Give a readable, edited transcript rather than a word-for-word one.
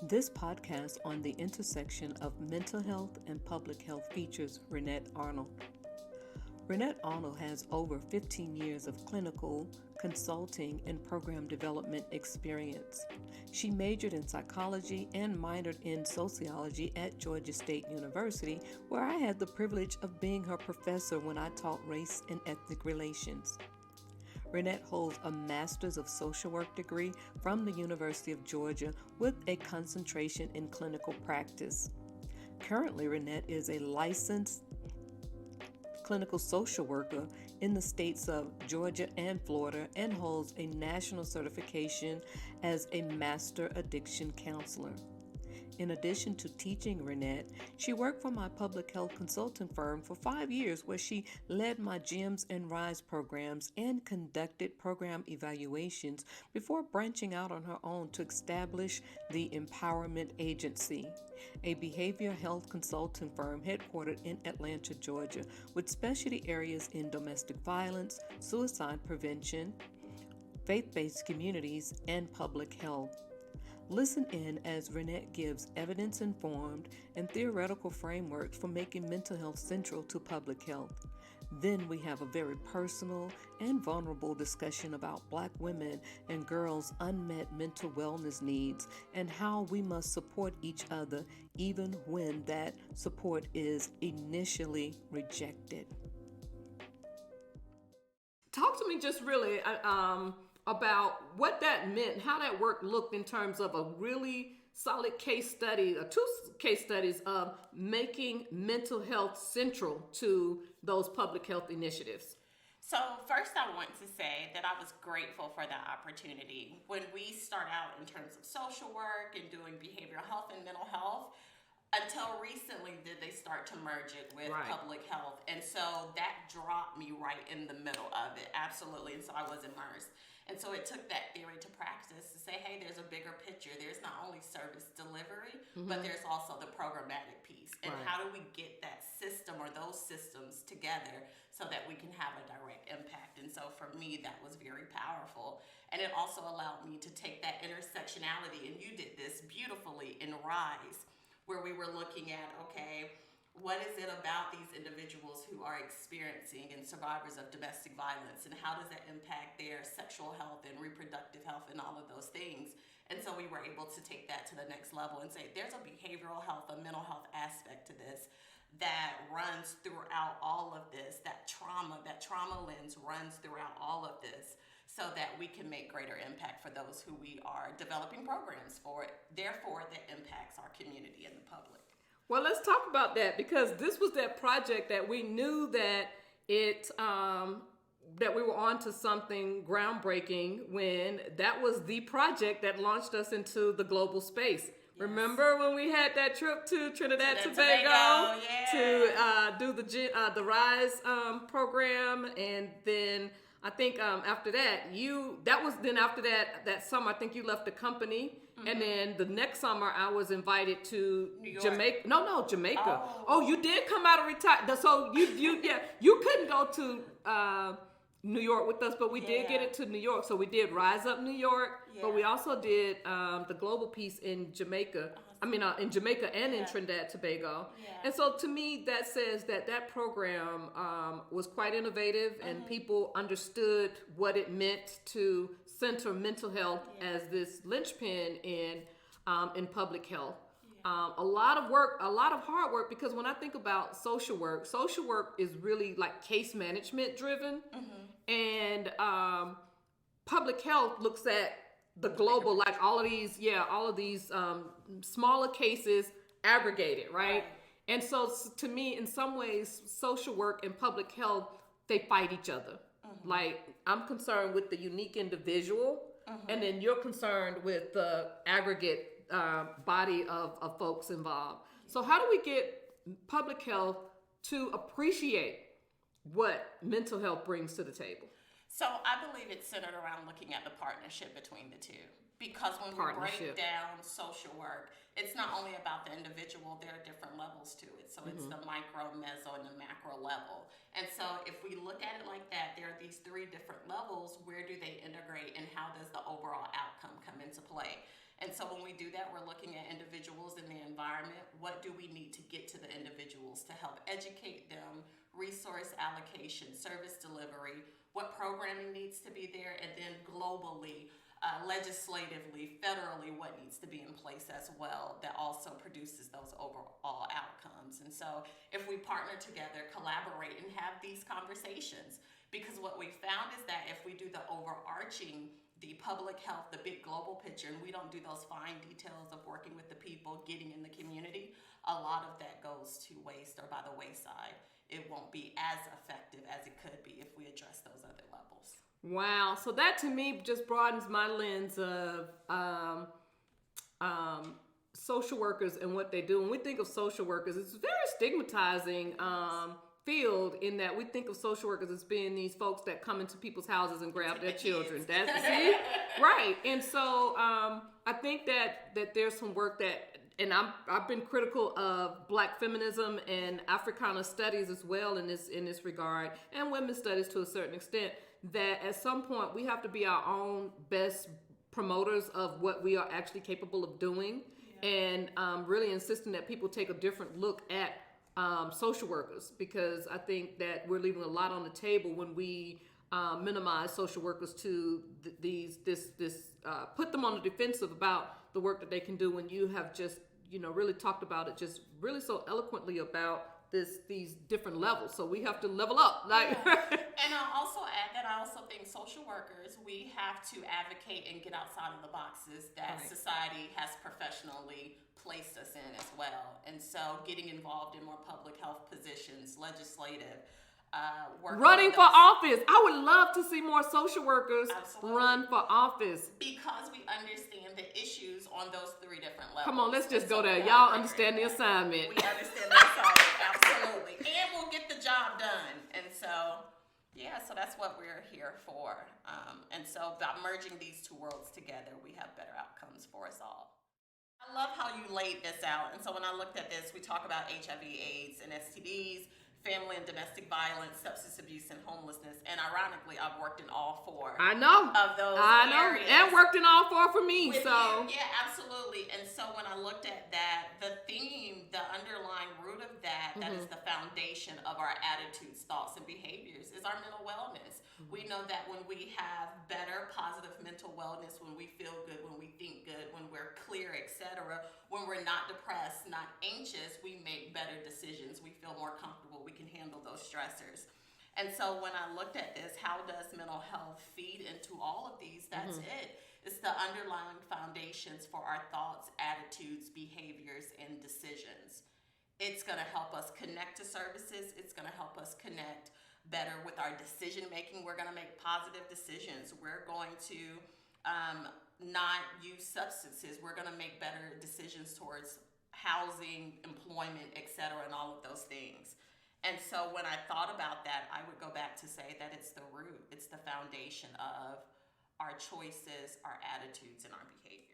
This podcast on the intersection of mental health and public health features Reinette Arnold. Reinette Arnold has over 15 years of clinical, consulting, and program development experience. She majored in psychology and minored in sociology at Georgia State University, where I had the privilege of being her professor when I taught race and ethnic relations. Reinette holds a Master's of Social Work degree from the University of Georgia with a concentration in clinical practice. Currently, Reinette is a licensed clinical social worker in the states of Georgia and Florida and holds a national certification as a Master Addiction Counselor. In addition to teaching Reinette, she worked for my public health consulting firm for 5 years, where she led my GEMS and RISE programs and conducted program evaluations before branching out on her own to establish the Empowerment Agency, a behavioral health consulting firm headquartered in Atlanta, Georgia, with specialty areas in domestic violence, suicide prevention, faith-based communities, and public health. Listen in as Reinette gives evidence-informed and theoretical frameworks for making mental health central to public health. Then we have a very personal and vulnerable discussion about Black women and girls' unmet mental wellness needs and how we must support each other even when that support is initially rejected. Talk to me just really about what that meant, how that work looked in terms of a really solid case study, or two case studies of making mental health central to those public health initiatives. So first I want to say that I was grateful for that opportunity. When we start out in terms of social work and doing behavioral health and mental health, until recently did they start to merge it with public health. And so that dropped me right in the middle of it, absolutely. And so I was immersed. And so it took that theory to practice to say, hey, there's a bigger picture. There's not only service delivery, but there's also the programmatic piece. And how do we get that system or those systems together so that we can have a direct impact? And so for me, that was very powerful. And it also allowed me to take that intersectionality, and you did this beautifully in RISE, where we were looking at, okay, what is it about these individuals who are experiencing and survivors of domestic violence, and how does that impact their sexual health and reproductive health and all of those things? And so we were able to take that to the next level and say there's a behavioral health, a mental health aspect to this that runs throughout all of this, that trauma lens runs throughout all of this, so that we can make greater impact for those who we are developing programs for, therefore that impacts our community and the public. Well, let's talk about that, because this was that project that we knew that that we were on to something groundbreaking when that was the project that launched us into the global space. Yes. Remember when we had that trip to Trinidad and Tobago to do the RISE program, and then I think after that, after that summer, I think you left the company. And then the next summer, I was invited to Jamaica. Jamaica. Oh, you did come out of retirement. So you couldn't go to New York with us, but we did get it to New York. So we did Rise Up New York, but we also did the global piece in Jamaica. In Jamaica and in Trinidad and Tobago. Yeah. And so to me, that says that program was quite innovative, and people understood what it meant to center mental health as this linchpin in public health. Yeah. A lot of work, a lot of hard work, because when I think about social work is really like case management driven, and public health looks at the global, like all of these smaller cases aggregated, right? And so to me, in some ways, social work and public health, they fight each other. Like, I'm concerned with the unique individual, and then you're concerned with the aggregate body of folks involved. So how do we get public health to appreciate what mental health brings to the table? So I believe it's centered around looking at the partnership between the two. Because when we break down social work, it's not only about the individual, there are different levels to it. So it's the micro, meso, and the macro level. And so if we look at it like that, there are these three different levels. Where do they integrate, and how does the overall outcome come into play? And so when we do that, we're looking at individuals in the environment. What do we need to get to the individuals to help educate them, resource allocation, service delivery, what programming needs to be there, and then globally, legislatively, federally, what needs to be in place as well that also produces those overall outcomes. And so if we partner together, collaborate, and have these conversations, because what we found is that if we do the overarching, the public health, the big global picture, and we don't do those fine details of working with the people, getting in the community, a lot of that goes to waste or by the wayside. It won't be as effective as it could be if we address those other levels. Wow. So that to me just broadens my lens of social workers and what they do. When we think of social workers, it's very stigmatizing field in that we think of social workers as being these folks that come into people's houses and grab their children. That's see? Right. And so I think that there's some work that, and I've been critical of Black feminism and Africana studies as well in this regard, and women's studies to a certain extent, that at some point we have to be our own best promoters of what we are actually capable of doing, and really insisting that people take a different look at social workers, because I think that we're leaving a lot on the table when we minimize social workers to put them on the defensive about the work that they can do, when you have just really talked about it just really so eloquently about these different levels. So we have to level up. And I'll also add that I also think social workers, we have to advocate and get outside of the boxes that society has professionally placed us in as well. And so getting involved in more public health positions, legislative, running for office. I would love to see more social workers run for office, because we understand the issues on those three different levels. Come on, let's just go there. Y'all understand the assignment. We understand the assignment, absolutely. And we'll get the job done. And so, so that's what we're here for. And so by merging these two worlds together, we have better outcomes for us all. I love how you laid this out. And so when I looked at this, we talk about HIV, AIDS, and STDs, family and domestic violence, substance abuse, and homelessness. And ironically, I've worked in all four. I know. Of those areas. And worked in all four for me. With so you. Yeah, absolutely. And so when I looked at that, the theme, the underlying root of that, that is the foundation of our attitudes, thoughts, and behaviors, is our mental wellness. We know that when we have better, positive mental wellness, when we feel good, when we think good, when we're clear, etc., when we're not depressed, not anxious, we make better decisions. We feel more comfortable. We can handle those stressors. And so when I looked at this, how does mental health feed into all of these? That's it. It's the underlying foundations for our thoughts, attitudes, behaviors, and decisions. It's going to help us connect to services. It's going to help us connect better with our decision making. We're going to make positive decisions. We're going to not use substances. We're going to make better decisions towards housing, employment, etc., and all of those things. And so when I thought about that, I would go back to say that it's the root, it's the foundation of our choices, our attitudes, and our behavior.